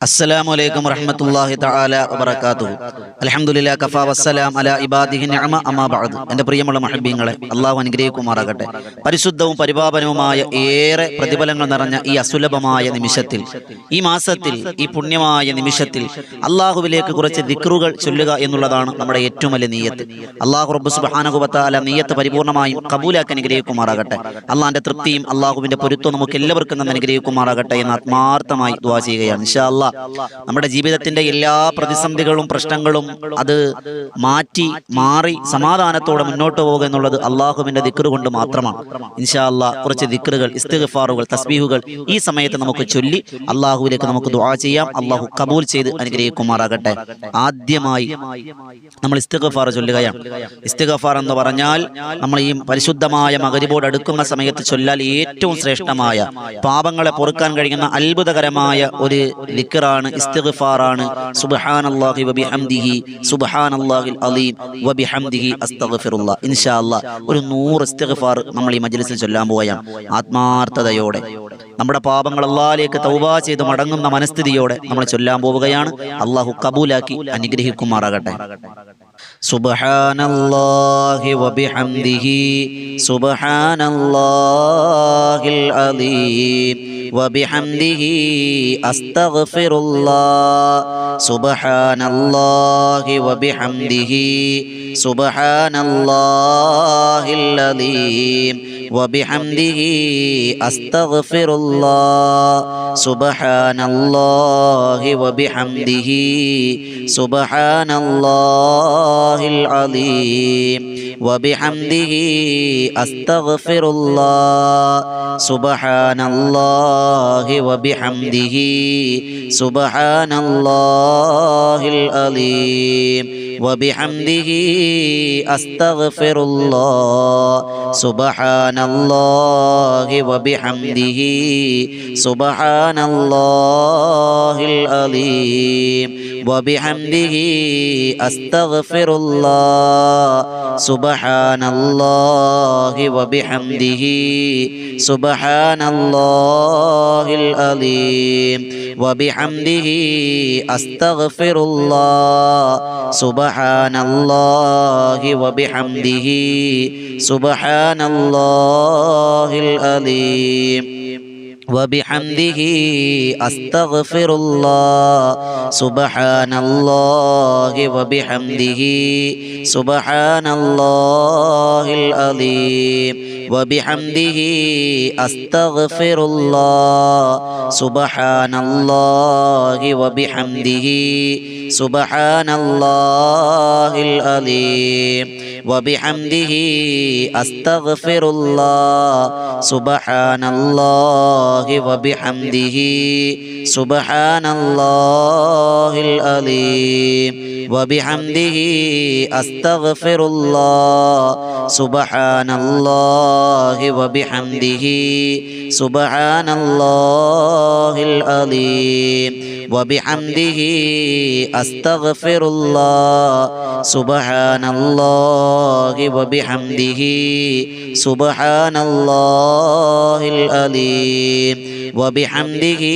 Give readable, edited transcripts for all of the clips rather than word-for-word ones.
السلام عليكم ورحمة الله تعالى وبركاته. الحمد لله كفى والسلام على عباده النعمة أما بعد. എൻ്റെ പ്രിയമുള്ള മുഹബ്ബീങ്ങളെ, അല്ലാഹു അനുഗ്രഹിക്കുമാറാകട്ടെ. പരിശുദ്ധവും പരിപാവനവുമായ ഏറെ പ്രതിഫലങ്ങൾ നിറഞ്ഞ ഈ അസുലഭമായ നിമിഷത്തിൽ, ഈ മാസത്തിൽ, ഈ പുണ്യമായ നിമിഷത്തിൽ അല്ലാഹുവിലേക്ക് കുറച്ച് ദിക്റുകൾ ചൊല്ലുക എന്നുള്ളതാണ് നമ്മുടെ ഏറ്റവും വലിയ നിയ്യത്ത്. അല്ലാഹു റബ്ബ് സുബ്ഹാനഹു വ തആല നിയ്യത്ത് പരിപൂർണമായും കബൂലാക്കി അനുഗ്രഹിക്കുമാറാകട്ടെ. അല്ലാഹുവിന്റെ തൃപ്തിയും അല്ലാഹുവിന്റെ പൊരുത്തവും നമുക്ക് എല്ലാവർക്കും തന്നെ അനുഗ്രഹിക്കുമാറാകട്ടെ എന്ന് ആത്മാർത്ഥമായി ദുആ ചെയ്യുകയാണ്. ഇൻഷാ അല്ലാഹ് നമ്മുടെ ജീവിതത്തിന്റെ എല്ലാ പ്രതിസന്ധികളും പ്രശ്നങ്ങളും അത് മാറി സമാധാനത്തോടെ മുന്നോട്ട് പോകുക എന്നുള്ളത് അള്ളാഹുവിന്റെ ദിക്റ് കൊണ്ട് മാത്രമാണ്. ഇൻഷാ അല്ലാഹ് കുറച്ച് ദിക്റുകൾ, ഇസ്തിഗ്ഫാറുകൾ, തസ്ബീഹുകൾ ഈ സമയത്ത് നമുക്ക് ചൊല്ലി അള്ളാഹുവിലേക്ക് നമുക്ക് ദുആ ചെയ്യാം. അള്ളാഹു കബൂൽ ചെയ്ത് അനുഗ്രഹിക്കുമാറാകട്ടെ. ആദ്യമായി നമ്മൾ ഇസ്തിഗ്ഫാർ ചൊല്ലുകയാണ്. ഇസ്തിഗ്ഫാർ എന്ന് പറഞ്ഞാൽ നമ്മൾ ഈ പരിശുദ്ധമായ മഗ്രിബോട് അടുക്കുന്ന സമയത്ത് ചൊല്ലാൽ ഏറ്റവും ശ്രേഷ്ഠമായ, പാപങ്ങളെ പൊറുക്കാൻ കഴിയുന്ന അത്ഭുതകരമായ ഒരു ദിക്റാണ്, ഇസ്തിഗ്ഫാറാണ്. സുബ്ഹാനല്ലാഹി വബിഹംദിഹി സുബ്ഹാനല്ലാഹിൽ അലീം വബിഹംദിഹി അസ്തഗ്ഫിറുല്ലാഹ്. ഇൻഷാ അല്ലാഹ് ഒരു 100 ഇസ്തിഗ്ഫാർ നമ്മൾ ഈ മജ്ലിസിൽ ചൊല്ലാൻ പോവുകയാണ്. ആത്മാർത്ഥതയോടെ നമ്മുടെ പാപങ്ങൾ അല്ലാഹുവിലേക്ക് തൗബ ചെയ്ത് മടങ്ങുന്ന മനസ്ഥിതിയോടെ നമ്മൾ ചൊല്ലാൻ പോവുകയാണ്. അല്ലാഹു കബൂലാക്കി അനുഗ്രഹിക്കുമാറാകട്ടെ. സുബ്ഹാനല്ലാഹി വബിഹംദിഹി സുബ്ഹാനല്ലാഹിൽ അലീം വബിഹംദിഹി അസ്തഗ്ഫിറുല്ലാഹ്. സുബ്ഹാനല്ലാഹി വബിഹംദിഹി സുബ്ഹാനല്ലാഹിൽ അലീം വബിഹംദിഹി അസ്തഗ്ഫിറുല്ലാഹ്. സുബ്ഹാനല്ലാഹി വബിഹംദിഹി സുബ്ഹാനല്ലാഹിൽ അലീം വബിഹംദിഹി അസ്തഗ്ഫിറുല്ലാഹ്. സുബ്ഹാനല്ലാഹി വബിഹംദിഹി സുബ്ഹാനല്ലാഹിൽ അലീം വബിഹംദിഹി അസ്തഗ്ഫിറുല്ലാഹ്. സുബ്ഹാനല്ലാഹി വബിഹംദിഹി സുബ്ഹാനല്ലാഹിൽ അലീം വബിഹംദിഹി അസ്തഗ്ഫിറുല്ലാഹ്. സുബ്ഹാനല്ലാഹി വബിഹംദിഹി സുബ്ഹാനല്ലാഹിൽ അലീം വബിഹംദിഹി അസ്തഗ്ഫിറുല്ലാഹ്. സുബ്ഹാനല്ലാഹി വബിഹംദിഹി സുബ്ഹാനല്ലാഹിൽ അലീം വബിഹംദിഹി അസ്തഗ്ഫിറുല്ലാഹ്. സുബ്ഹാനല്ലാഹി വബിഹംദിഹി സുബ്ഹാനല്ലാഹിൽ അലീം വബിഹംദിഹി അസ്തഗ്ഫിറുല്ലാഹ്. സുബ്ഹാനല്ലാഹി വബിഹംദിഹി സുബ്ഹാനല്ലാഹിൽ അലീം വബിഹംദിഹി അസ്തഗ്ഫിറുല്ലാഹ്. സുബ്ഹാനല്ലാഹി വബിഹംദിഹി സുബ്ഹാനല്ലാഹിൽ അലീം വബിഹംദിഹി അസ്തഗ്ഫിറുല്ലാഹ്. സുബ്ഹാനല്ലാഹി വബിഹംദിഹി സുബ്ഹാനല്ലാഹിൽ അലീം വബിഹംദിഹി അസ്തഗ്ഫിറുല്ലാഹ്. സുബ്ഹാനല്ലാഹി വബിഹംദിഹി സുബ്ഹാനല്ലാഹിൽ അലീം വബിഹംദിഹി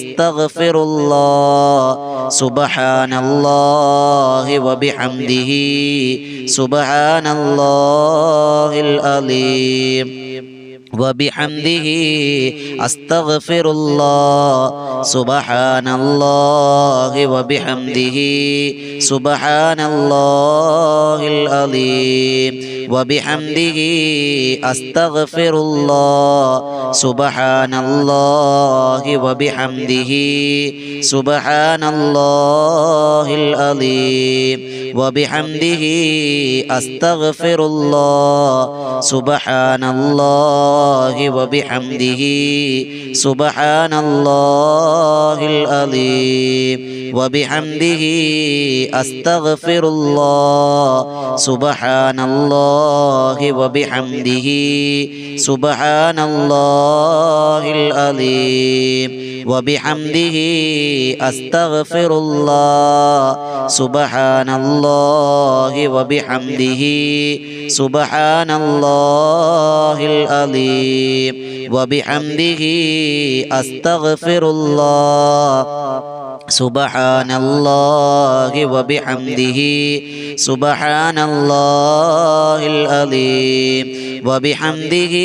അസ്തഗ്ഫിറുല്ലാഹ്. സുബ്ഹാനല്ലാഹി വബിഹംദിhi സുബ്ഹാനല്ലാഹിൽ അലീം വബിഹംദിഹി അസ്തഗ്ഫിറുല്ലാഹ്. സുബ്ഹാനല്ലാഹി വബിഹംദിhi സുബ്ഹാനല്ലാഹിൽ അലീം വബിഹംദിhi അസ്തഗ്ഫിറുല്ലാഹ്. സുബ്ഹാനല്ലാഹി വബിഹംദിhi സുബ്ഹാനല്ലാഹിൽ അലീം വബിഹംദിhi അസ്തഗ്ഫിറുല്ലാഹ്. സുബ്ഹാനല്ലാഹി വബിഹംദിhi സുബ്ഹാനല്ലാഹിൽ അലീം വബിഹംദിhi അസ്തഗ്ഫിറുല്ലാഹ്. സുബ്ഹാനല്ലാഹി വബിഹംദിhi സുബ്ഹാനല്ലാഹിൽ അലീം വബിഹംദിhi അസ്തഗ്ഫിറുല്ലാഹ്. സുബ്ഹാനല്ലാഹി വബിഹംദിhi സുബ്ഹാനല്ലാഹിൽ അലീം വബിഹംദിhi അസ്തഗ്ഫിറുല്ലാഹ്. سبحان الله وبحمده سبحان الله العظيم وبحمده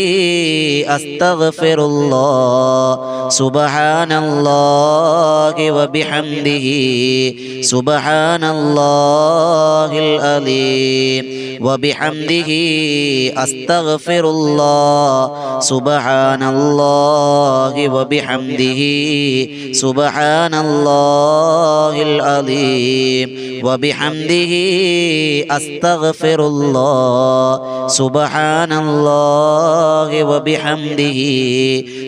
أستغفر الله سبحان الله وبحمده سبحان الله العظيم وبحمده أستغفر الله سبحان الله وبحمده سبحان الله العظيم وبحمده أستغفر الله سبحان الله وبحمده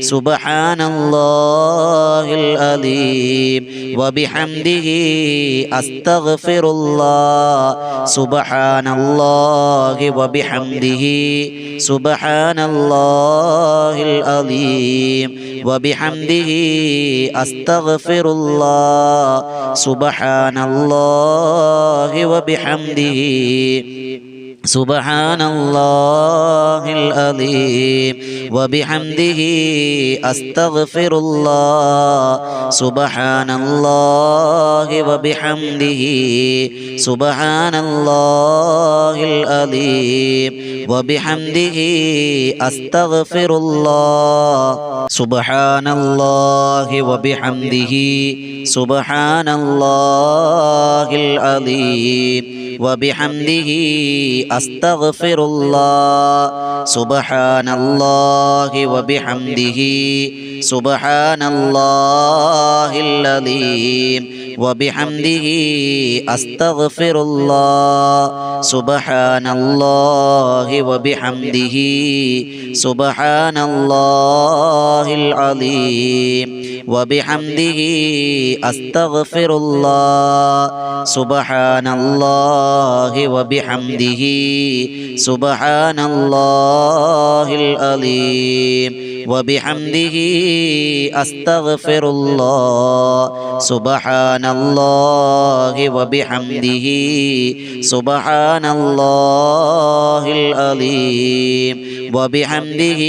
سبحان الله العظيم وبحمده أستغفر الله سبحان الله وبحمده سبحان الله العظيم وبحمده أستغفر الله سبحان الله وبحمده سبحان الله العظيم وبحمده أستغفر الله سبحان الله وبحمده سبحان الله العظيم وبحمده أستغفر الله سبحان الله وبحمده سبحان الله العظيم وبحمده أستغفر الله سبحان الله وبحمده سبحان الله العظيم وبحمده أستغفر الله سبحان الله وبحمده سبحان الله العظيم وبحمده أستغفر الله سبحان الله وبحمده سبحان الله العظيم وبحمده أستغفر الله سبحان الله وبحمده سبحان الله العظيم وبحمده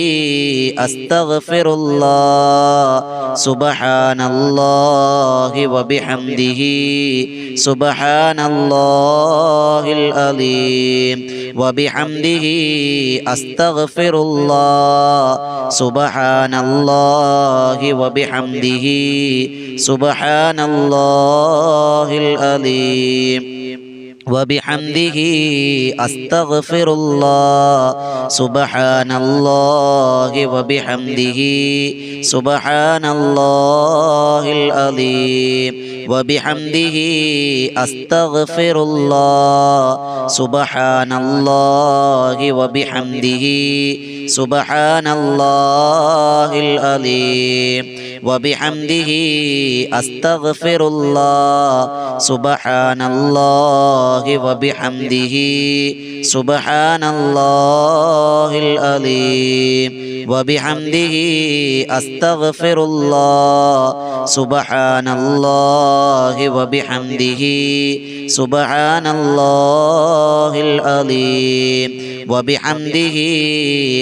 أستغفر الله سبحان الله وبحمده سبحان الله العظيم وبحمده أستغفر الله سبحان الله وبحمده سبحان الله العظيم وبحمده أستغفر الله سبحان الله وبحمده سبحان الله العظيم وبحمده أستغفر الله سبحان الله وبحمده سبحان الله العظيم وبحمده أستغفر الله سبحان الله وبحمده سبحان الله العظيم وبحمده أستغفر الله سبحان الله وبحمده سبحان الله العظيم وبحمده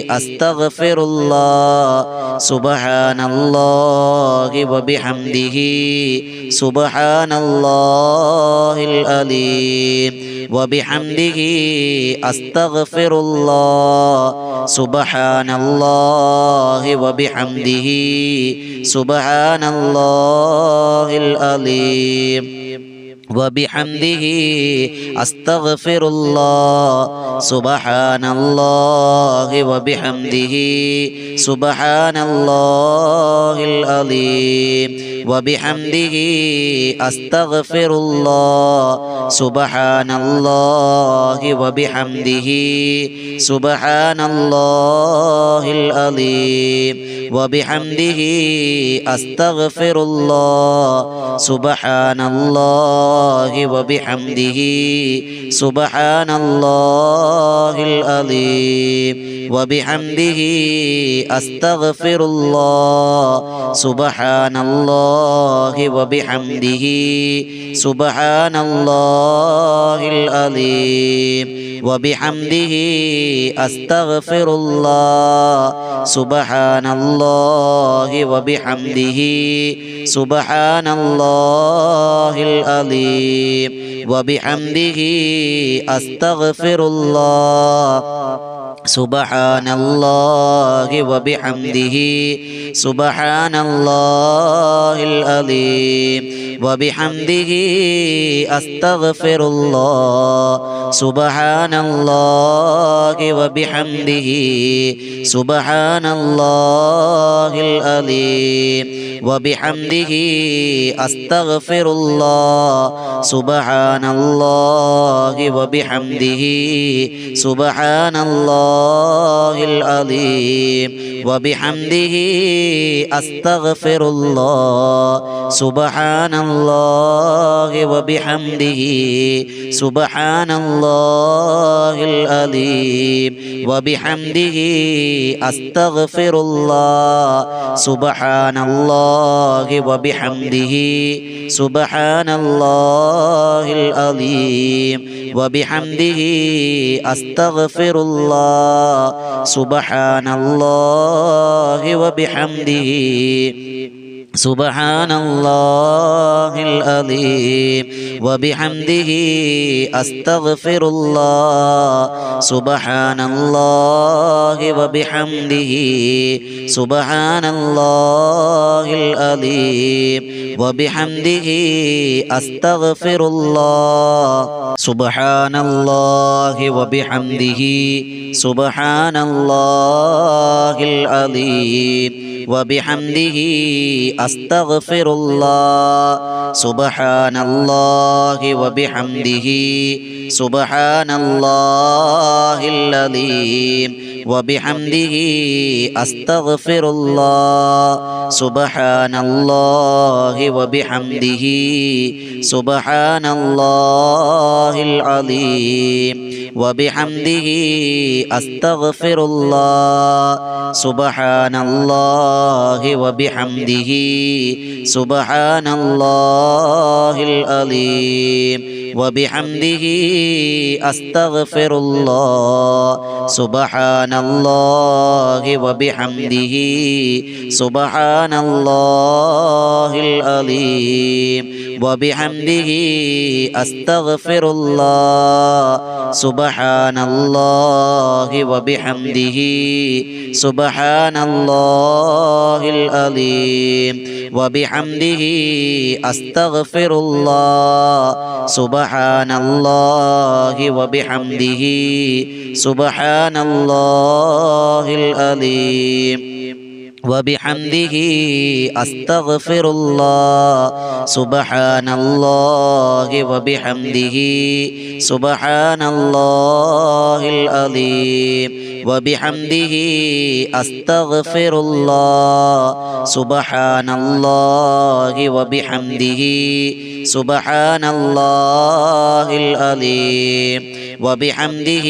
أستغفر الله سبحان الله وبحمده سبحان الله العظيم وبحمده أستغفر الله سبحان الله وبحمده سبحان الله العظيم وبحمده أستغفر الله سبحان الله وبحمده سبحان الله العظيم وبحمده أستغفر الله سبحان الله وبحمده سبحان الله العظيم وبحمده أستغفر الله سبحان الله وبحمده سبحان الله العظيم وبحمده أستغفر الله سبحان الله وبحمده سبحان الله الله العظيم وبحمده أستغفر الله سبحان الله وبحمده سبحان الله العظيم وبحمده أستغفر الله سبحان الله وبحمده سبحان الله العظيم وبحمده أستغفر الله سبحان الله وبحمده سبحان الله العظيم وبحمده أستغفر الله سبحان الله وبحمده سبحان الله العظيم وبحمده أستغفر الله سبحان الله وبحمده سبحان الله العظيم وبحمده أستغفر الله سبحان الله وبحمده سبحان الله العظيم وبحمده أستغفر الله سبحان الله وبحمده سبحان الله العظيم وبحمده أستغفر الله سبحان الله وبحمده سبحان الله العظيم وبحمده أستغفر الله سبحان الله وبحمده سبحان الله العظيم وبحمده أستغفر الله سبحان الله وبحمده سبحان الله العظيم وبحمده أستغفر الله سبحان الله وبحمده سبحان الله العظيم وبحمده أستغفر الله سبحان الله وبحمده سبحان الله العظيم وبحمده أستغفر الله سبحان الله وبحمده سبحان الله العظيم وبحمده أستغفر الله سبحان الله وبحمده سبحان الله العظيم وبحمده أستغفر الله سبحان الله وبحمده سبحان الله العظيم وبحمده أستغفر الله سبحان الله وبحمده سبحان الله العظيم وبحمده أستغفر الله سبحان الله وبحمده سبحان الله العظيم وبحمده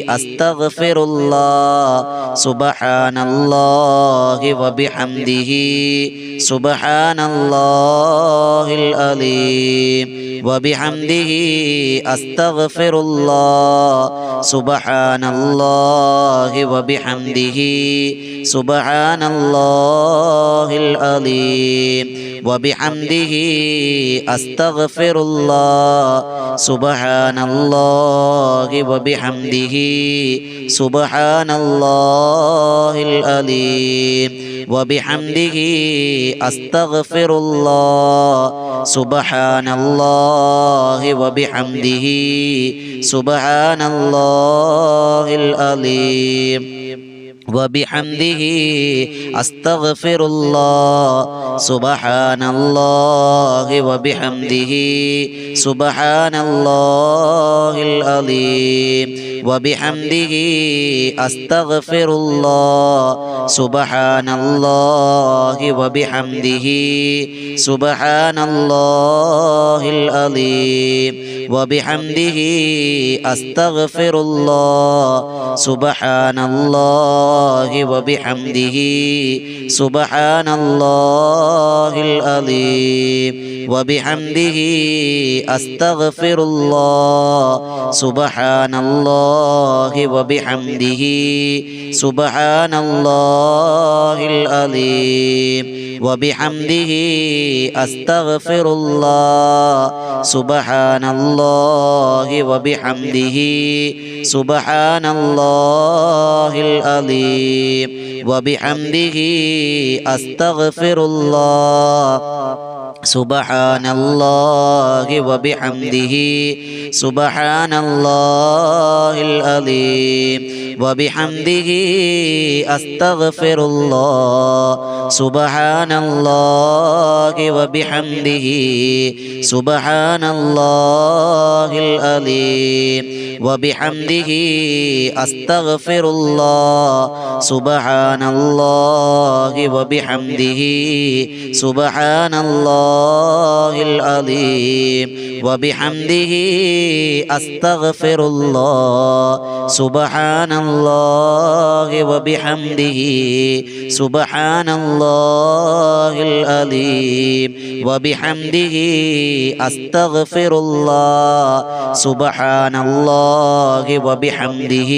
أستغفر الله سبحان الله وبحمده سبحان الله العظيم وبحمده أستغفر الله سبحان الله وبحمده سبحان الله العظيم وبحمده أستغفر الله سبحان الله وبحمده سبحان الله العظيم وبحمده أستغفر الله سبحان الله وبحمده سبحان الله العظيم وبحمده أستغفر الله سبحان الله وبحمده سبحان الله العظيم وبحمده أستغفر الله سبحان الله وبحمده سبحان الله العظيم وبحمده أستغفر الله سبحان الله وبحمده سبحان الله العظيم وبحمده أستغفر الله سبحان الله وبحمده سبحان الله العظيم وبحمده أستغفر الله سبحان الله وبحمده سبحان الله العظيم وبحمده أستغفر الله سبحان الله وبحمده سبحان الله العظيم وبحمده أستغفر الله سبحان الله وبحمده سبحان الله العظيم وبحمده أستغفر الله سبحان الله وبحمده سبحان الله العظيم وبحمده أستغفر الله سبحان الله وبحمده سبحان الله العظيم وبحمده أستغفر الله سبحان الله وبحمده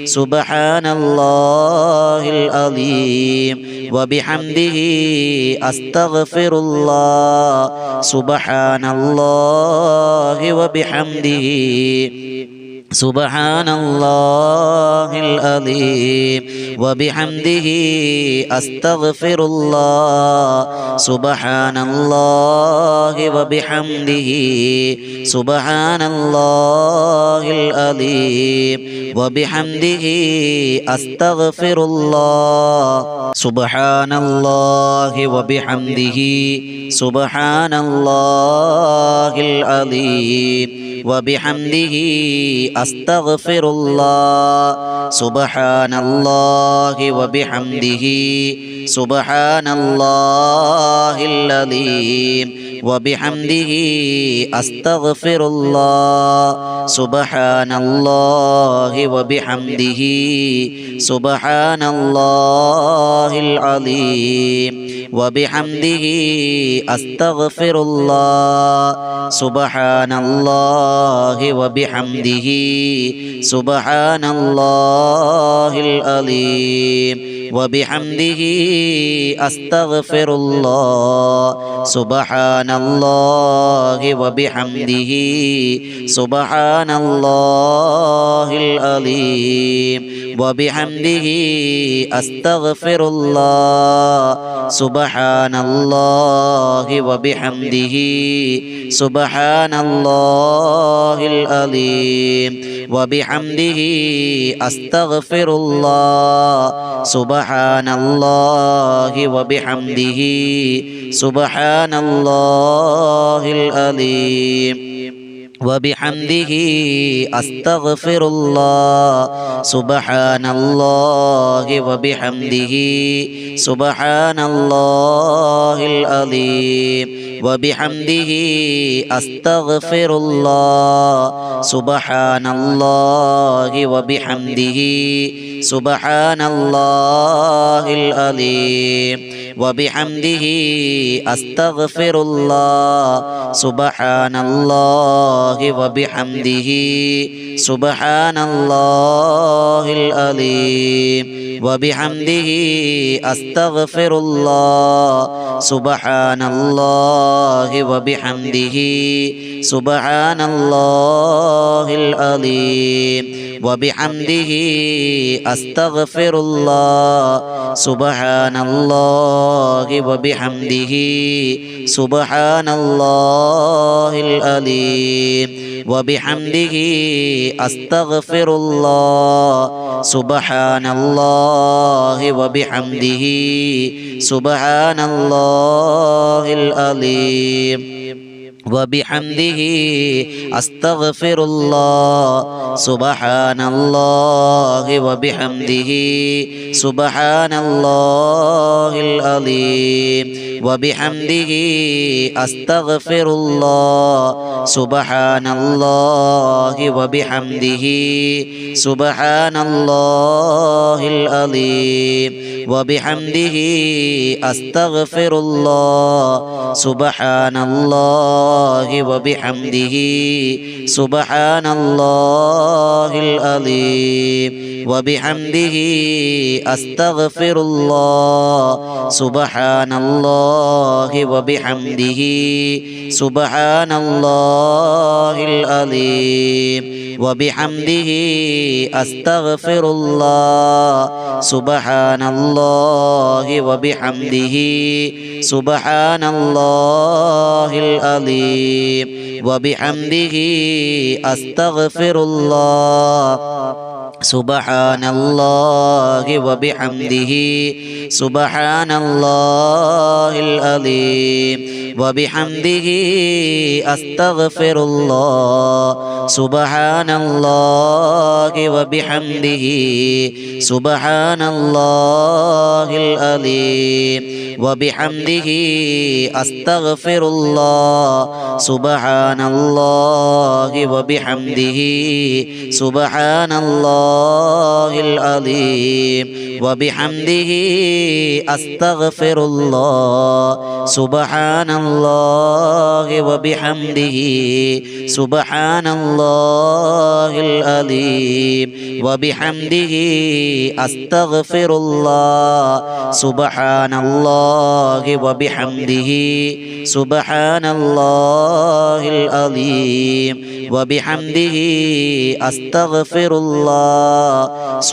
سبحان الله العظيم وبحمده أستغفر الله سبحان الله وبحمده سبحان الله العظيم وبحمده أستغفر الله سبحان الله وبحمده سبحان الله العظيم وبحمده أستغفر الله سبحان الله وبحمده سبحان الله العظيم وبحمده أستغفر الله سبحان الله وبحمده سبحان الله العظيم وبحمده أستغفر الله سبحان الله وبحمده سبحان الله العظيم وبحمده أستغفر الله سبحان الله وبحمده سبحان الله العظيم وبحمده أستغفر الله سبحان الله وبحمده سبحان الله العظيم وبحمده أستغفر الله سبحان الله وبحمده سبحان الله العظيم وبحمده أستغفر الله سبحان الله وبحمده سبحان الله العظيم وبحمده أستغفر الله سبحان الله وبحمده سبحان الله العظيم وبحمده أستغفر الله سبحان الله وبحمده سبحان الله العظيم وبحمده أستغفر الله سبحان الله وبحمده سبحان الله العظيم وبحمده أستغفر الله سبحان الله وبحمده سبحان الله العظيم وبحمده أستغفر الله سبحان الله وبحمده سبحان الله العظيم وبحمده أستغفر الله سبحان الله وبحمده سبحان الله العظيم وبحمده أستغفر الله سبحان الله وبحمده سبحان الله العظيم وبحمده أستغفر الله سبحان الله وبحمده سبحان الله العظيم وبحمده أستغفر الله سبحان الله وبحمده سبحان الله العظيم وبحمده أستغفر الله سبحان الله وبحمده سبحان الله العظيم وبحمده أستغفر الله سبحان الله وبحمده سبحان الله العظيم وبحمده أستغفر الله سبحان الله وبحمده سبحان الله العظيم وبحمده أستغفر الله سبحان الله وبحمده سبحان الله العظيم وبحمده أستغفر الله سبحان الله وبحمده سبحان الله العظيم وبحمده أستغفر الله سبحان الله وبحمده سبحان الله العظيم وبحمده أستغفر الله سبحان الله وبحمده سبحان الله العظيم وبحمده أستغفر الله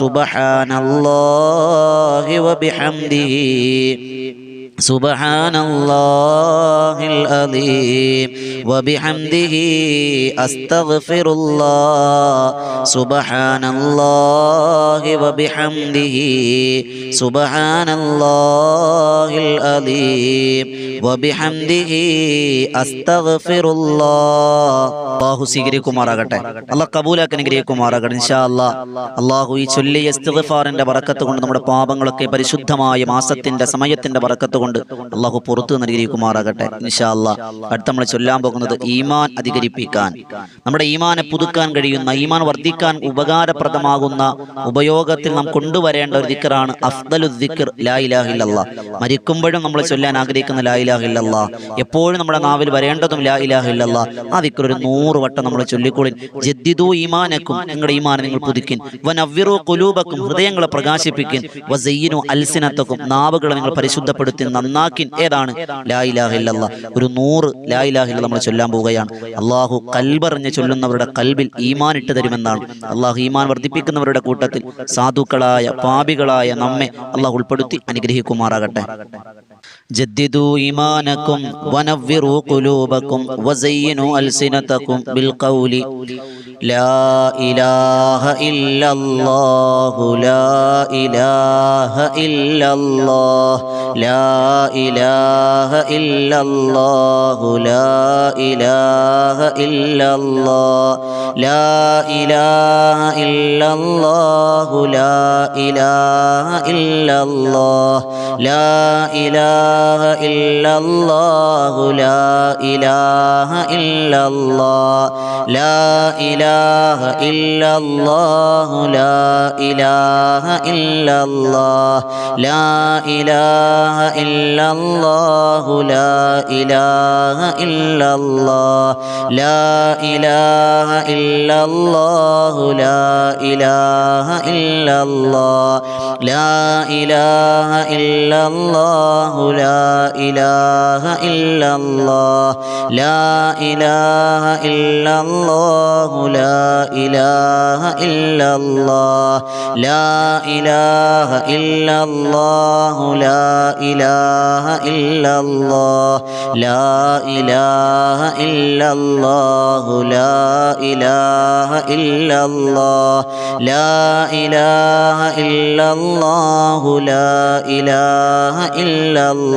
سبحان الله وبحمده سبحان الله العظيم وبحمده أستغفر الله سبحان الله وبحمده سبحان الله العظيم وبحمده أستغفر الله. അല്ലാഹു സ്വീകരിക്കുമാറാകട്ടെ. അല്ലാഹ് കബൂലാക്കി അനുഗ്രഹിക്കുമാറാകട്ടെ ഇൻഷാ അല്ലാഹ്. അല്ലാഹു ഈ ചൊല്ലിയ ഇസ്തിഗ്ഫാറിന്റെ ബറക്കത്ത് കൊണ്ട് നമ്മുടെ പാപങ്ങളൊക്കെ പരിശുദ്ധമായ മാസത്തിന്റെ സമയത്തിന്റെ ബറക്കത്ത് കൊണ്ട് അല്ലാഹു പുറത്തു അനുഗ്രഹിക്കുമാറാകട്ടെ ഇൻഷാ അല്ലാഹ്. അടുത്ത നമ്മൾ ചൊല്ലാൻ പോകുന്നത് ഈമാൻ അധികരിപ്പിക്കാൻ, നമ്മുടെ ഈമാനെ പുതുക്കാൻ കഴിയുന്ന, ഈമാൻ വർദ്ധിക്കാൻ ഉപകാരപ്രദമാകുന്ന ഉപയോഗത്തിൽ നാം കൊണ്ടുവരേണ്ട ഒരു ദിക്റാണ് അഫ്ദലു ദിക്ർ ലാ ഇലാഹ ഇല്ലല്ലാഹ്. മരിക്കുമ്പോഴും നമ്മൾ ചൊല്ലാൻ ആഗ്രഹിക്കുന്ന ലാ ഇലാഹ ഇല്ലല്ലാഹ്, എപ്പോഴും നമ്മുടെ നാവിൽ വരേണ്ടതും ലാ ഇലാഹ ഇല്ലല്ലാഹ്. ആ ദിക്ർ ഒരു 100 വട്ടം നമ്മൾ ചൊല്ലിക്കോളിൻ. ജദ്ദിദു ഈമാനക്കും, നിങ്ങളുടെ ഈമാനെ നിങ്ങൾ പുതുക്കിൻ. വനവ്വിറു ഖുലൂബക്കും, ഹൃദയങ്ങളെ പ്രകാശിപ്പിക്കിൻ. വസയ്യിനു അൽസിനത്തക്കും, നാവുകളെ നിങ്ങൾ പരിശുദ്ധപ്പെടുത്തി നന്നാക്കിൻ. ഏതാണ്? ലാ ഇലാഹ ഇല്ലല്ലാഹ്. ഒരു 100 ലാ ഇലാഹ ഇല്ലല്ലാഹ് നമ്മൾ ചൊല്ലാൻ പോവുകയാണ്. അല്ലാഹു കൽബറിഞ്ഞ് ചൊല്ലുന്നവരുടെ കൽബിൽ ഈമാൻ ഇട്ട് തരുമെന്നാണ്. അല്ലാഹു ഈമാൻ വർദ്ധിപ്പിക്കുന്നവരുടെ കൂട്ടത്തിൽ സാധുക്കളായ പാപികളായ നമ്മെ അല്ലാഹു ഉൾപ്പെടുത്തി അനുഗ്രഹിക്കുമാറാകട്ടെ. ജദ്ദിദു ഈമാനക്കും വനവ്വിറു ഖുലൂബക്കും വസയ്യിനു അൽസിനതക്കും ബിൽ ഖൗലി ലാ ഇലാഹ ഇല്ലല്ലാഹു ലാ ഇലാഹ ഇല്ലല്ലാഹ് ലാ ഇലാഹ ഇല്ലല്ലാഹു ലാ ഇലാഹ ഇല്ലല്ലാഹ് ലാ ഇലാഹ ഇല്ലല്ലാഹു ലാ ഇലാഹ ഇല്ലല്ലാഹ് ലാ ഇലാഹ ഇല്ലല്ലാഹു ലാ ഇലാഹ ഇല്ലല്ലാഹ് ലാ ഇലാഹ ഇല്ലല്ലാഹു ലാ ഇലാഹ ഇല്ലല്ലാഹ് ലാ ഇലാഹ ഇല്ലല്ലാഹു ലാ ഇലാഹ ഇല്ലല്ലാഹ് ലാ ഇലാഹ ഇല്ലല്ലാഹു ലാ ഇലാഹ ഇല്ലല്ലാഹ് ലാ ഇലാഹ ഇല്ലല്ലാഹു ലാ ഇലാഹ ഇല്ലല്ലാഹ് ലാ ഇലാഹ ഇല്ലല്ലാഹു ലാ ഇലാഹ ഇല്ലല്ലാഹ് ലാ ഇലാഹ ഇല്ലല്ലാഹു ലാ ഇലാഹ ഇല്ലല്ലാഹ് ലാ ഇലാഹ ഇല്ലല്ലാഹു ലാ ഇലാഹ ഇല്ലല്ലാഹ് ലാ ഇലാഹ ഇല്ലല്ലാഹു ലാ ഇലാഹ ഇല്ലല്ലാഹ്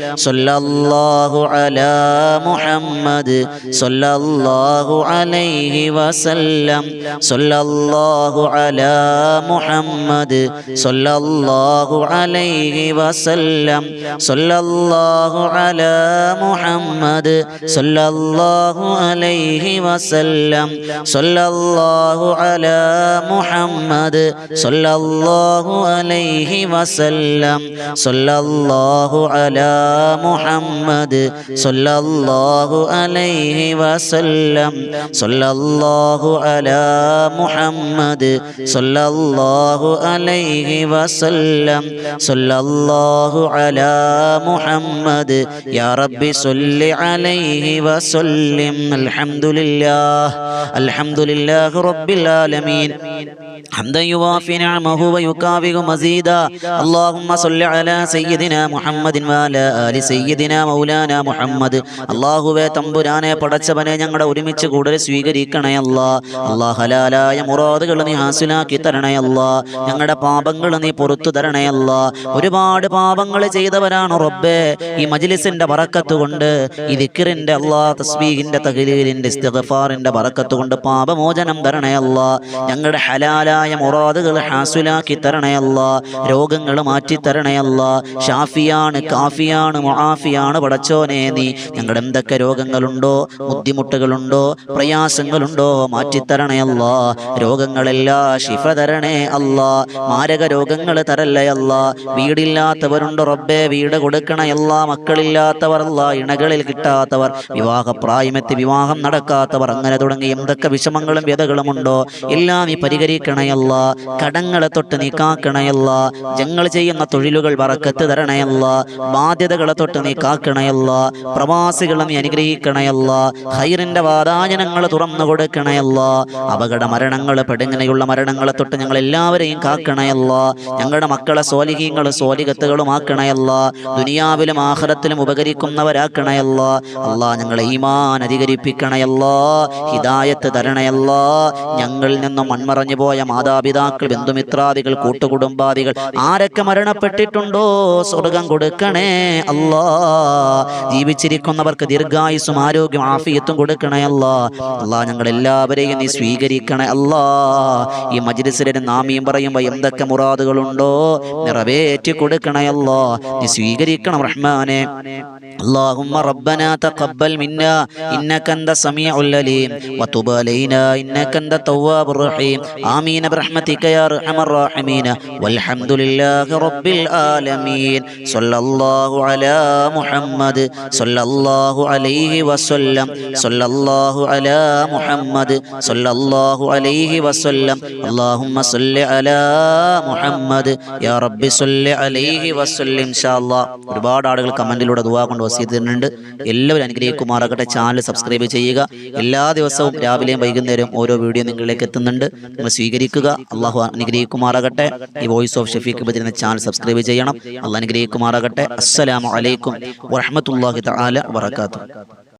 സല്ലല്ലാഹു അലാ മുഹമ്മദ് സല്ലല്ലാഹു അലൈഹി വസല്ലം സല്ലല്ലാഹു അലാ മുഹമ്മദ് സല്ലല്ലാഹു അലൈഹി വസല്ലം സല്ലല്ലാഹു അലാ മുഹമ്മദ് സല്ലല്ലാഹു അലൈഹി വസല്ലം സല്ലല്ലാഹു അലാ മുഹമ്മദ് സല്ലല്ലാഹു അലൈഹി വസല്ലം സല്ലല്ലാഹു അലാ മുഹമ്മദ് സല്ലല്ലാഹു അലൈഹി വസല്ലം സല്ലല്ലാഹു അലാ മുഹമ്മദ് സല്ലല്ലാഹു അലൈഹി വസല്ലം സല്ലല്ലാഹു അലാ മുഹമ്മദ് യാ റബ്ബി സ്വല്ലി അലൈഹി വസല്ലിം അൽഹംദുലില്ലാഹ് അൽഹംദുലില്ലാഹി റബ്ബിൽ ആലമീൻ حمدا يوافي نعمه ويكافئ مزيدا اللهم صل على سيدنا محمد وعلى آل سيدنا مولانا محمد അല്ലാഹുവേ തമ്പുരാനെ പടച്ചവനെ ഞങ്ങളുടെ ഒരുമിച്ച് കൂടുതൽ സ്വീകരിക്കണേ അല്ലാഹ്. അല്ലാഹ് ഹലാലായ മുറാദുകൾ നീ ഹാസിലാക്കി തരണേ അല്ലാഹ്. ഞങ്ങളുടെ പാപങ്ങൾ നീ പുറത്തു തരണേ അല്ലാഹ്. ഒരുപാട് പാപങ്ങൾ ചെയ്തവരാണ് റബ്ബേ. ഈ മജ്ലിസിന്റെ ബറക്കത്ത് കൊണ്ട്, ഈ ദിക്റിന്റെ അല്ലാഹ് തസ്ബീഹിന്റെ തഹ്ലീലിന്റെ ഇസ്തിഗ്ഫാറിന്റെ ബറക്കത്ത് കൊണ്ട് പാപമോചനം തരണേ അല്ലാഹ്. ഞങ്ങളുടെ ഹലാലായ മുറാദുകൾ ഹാസിലാക്കി തരണേ അല്ലാഹ്. രോഗങ്ങൾ മാറ്റി തരണേ അല്ലാഹ്. ഷാഫിയാണ്, കാഫിയാണ്, മുആഫിയാണ് പടച്ചോനെ നീ. ഞങ്ങളുടെ എന്തൊക്കെ രോഗങ്ങളുണ്ടോ, ബുദ്ധിമുട്ടുകളുണ്ടോ, പ്രയാസങ്ങളുണ്ടോ മാറ്റിത്തരണേ അല്ലാഹ്. രോഗങ്ങളെല്ലാം ശിഫ തരണേ അല്ലാഹ്. മാരക രോഗങ്ങൾ തരല്ലേ അല്ലാഹ്. വീടില്ലാത്തവരുണ്ട് റബ്ബേ, വീട് കൊടുക്കണേ അല്ലാഹ്. മക്കളില്ലാത്തവർ അല്ലാഹ്, ഇണകളിൽ കിട്ടാത്തവർ, വിവാഹപ്രായമെത്തി വിവാഹം നടക്കാത്തവർ, അങ്ങനെ തുടങ്ങി എന്തൊക്കെ വിഷമങ്ങളും വ്യതകളും ഉണ്ടോ എല്ലാം നീ പരിഹരിക്കണേ അല്ലാഹ്. കടങ്ങളെ തൊട്ട് നീ കാക്കണേ അല്ലാഹ്. ഞങ്ങൾ ചെയ്യുന്ന തൊഴിലുകൾ ബറക്കത്ത് തരണേ അല്ലാഹ്. ബാധ്യതകളെ തൊട്ട് നീ കാക്കണേ അല്ലാഹ്. പ്രവാസികളെ നീ അനുഗ്രഹിക്കണേ അല്ലാഹ്. ഖൈറിന്റെ വാതായനങ്ങൾ തുറന്നു കൊടുക്കണേ അല്ലാഹ്. അപകട മരണങ്ങൾ, പെടുങ്ങനെയുള്ള മരണങ്ങളെ തൊട്ട് ഞങ്ങൾ എല്ലാവരെയും കാക്കണേ അല്ലാഹ്. ഞങ്ങളുടെ മക്കളെ സ്വാലിഹീങ്ങളും സ്വാലിഹത്തുകളും ആക്കണേ അല്ലാഹ്. ദുനിയാവിലും ആഖിറത്തിലും ഉപകരിക്കുന്നവരാക്കണേ അല്ലാഹ്. അല്ലാഹ് ഞങ്ങളെ ഈമാൻ അധികരിപ്പിക്കണേ അല്ലാഹ്. ഹിദായത്ത് തരണേ അല്ലാഹ്. ഞങ്ങളിൽ നിന്നും മൺമറഞ്ഞു പോയ മാതാപിതാക്കൾ, ബന്ധുമിത്രാദികൾ, കൂട്ടുകുടുംബാദികൾ ആരൊക്കെ മരണപ്പെട്ടിട്ടുണ്ടോ സ്വർഗം കൊടുക്കണേ അല്ലാഹ്. ജീവിച്ചിരിക്കുന്നവർക്ക് ദീർഘായുസ്സും ആരോഗ്യം ആഫിയത്തും കൊടുക്കണേ അല്ലാഹ്. അല്ലാഹ് ഞങ്ങളെല്ലാവരെയും നീ സ്വീകരിക്കണേ അല്ലാഹ്. ഈ മജ്ലിസിലെ നാമീം പറയുമ്പോൾ എന്തൊക്കെ മുറാദുകളുണ്ടോ നിറവേറ്റി കൊടുക്കണേ അല്ലാഹ്. നീ സ്വീകരിക്കണം റഹ്മാനെ. اللهم ربنا تقبل منا إنك أنت السميع العليم وتب علينا إنك أنت التواب الرحيم آمين برحمتك يا أرحم الراحمين والحمد لله رب العالمين صلى الله على محمد صلى الله عليه وسلم صلى الله على محمد صلى الله عليه وسلم اللهم صل على محمد يا رب صل عليه وسلم إن شاء الله. ഒരുപാട് ആളുകൾ കമന്റിലൂടെ ദുആ കൊണ്ട് വസിയത്ത് തരുന്നുണ്ട്. എല്ലാവരും അനുഗ്രഹിക്കുമാറാകട്ടെ. ചാനൽ സബ്സ്ക്രൈബ് ചെയ്യുക. എല്ലാ ദിവസവും രാവിലെയും വൈകുന്നേരം ഓരോ വീഡിയോ നിങ്ങളിലേക്ക് എത്തുന്നുണ്ട്. നിങ്ങൾ സ്വീകരിക്കുക. അള്ളാഹു അനുഗ്രഹിക്കുമാറാകട്ടെ. ഈ വോയിസ് ഓഫ് ഷഫീഖ് ബദർ എന്ന ചാനൽ സബ്സ്ക്രൈബ് ചെയ്യണം. അള്ളാഹു അനുഗ്രഹിക്കുമാറാകട്ടെ. അസ്സലാമു അലൈക്കും വറഹ്മത്തുള്ളാഹി തആല വബറകാതുഹു.